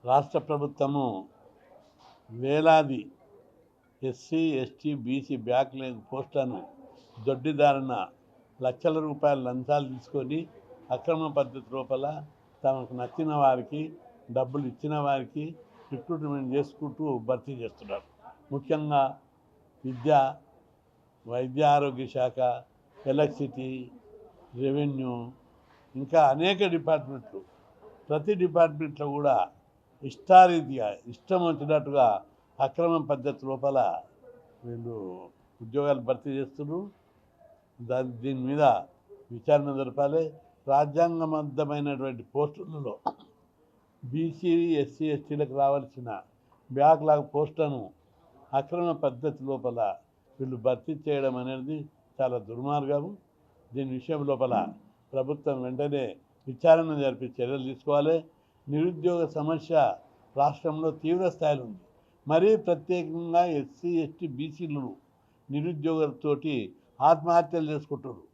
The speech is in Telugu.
రాష్ట్ర ప్రభుత్వము వేలాది ఎస్సీ ఎస్టీ బీసీ బ్యాక్లాగ్ పోస్టులను దొడ్డిదారిన లక్షల రూపాయల లంచాలు తీసుకొని అక్రమ పద్ధతి లోపల తమకు నచ్చిన వారికి డబ్బులు ఇచ్చిన వారికి రిక్రూట్మెంట్ చేసుకుంటూ భర్తీ చేస్తున్నారు. ముఖ్యంగా విద్య, వైద్య ఆరోగ్య శాఖ, ఎలక్ట్రిసిటీ, రెవెన్యూ, ఇంకా అనేక డిపార్ట్మెంట్లు. ప్రతి డిపార్ట్మెంట్లో కూడా ఇష్టారీతిగా ఇష్టం వచ్చినట్టుగా అక్రమ పద్ధతి లోపల వీళ్ళు ఉద్యోగాలు భర్తీ చేస్తున్నారు. దీని మీద విచారణ జరపాలి. రాజ్యాంగబద్ధమైనటువంటి పోస్టులలో బీసీ ఎస్సీ ఎస్టీలకు రావాల్సిన బ్యాక్లాగ్ పోస్టులను అక్రమ పద్ధతి లోపల వీళ్ళు భర్తీ చేయడం అనేది చాలా దుర్మార్గం. దీని విషయం లోపల ప్రభుత్వం వెంటనే విచారణ జరిపి చర్యలు తీసుకోవాలి. నిరుద్యోగ సమస్య రాష్ట్రంలో తీవ్ర స్థాయిలో ఉంది. మరీ ప్రత్యేకంగా ఎస్సీ ఎస్టీ బీసీలు నిరుద్యోగులతోటి ఆత్మహత్యలు చేసుకుంటున్నారు.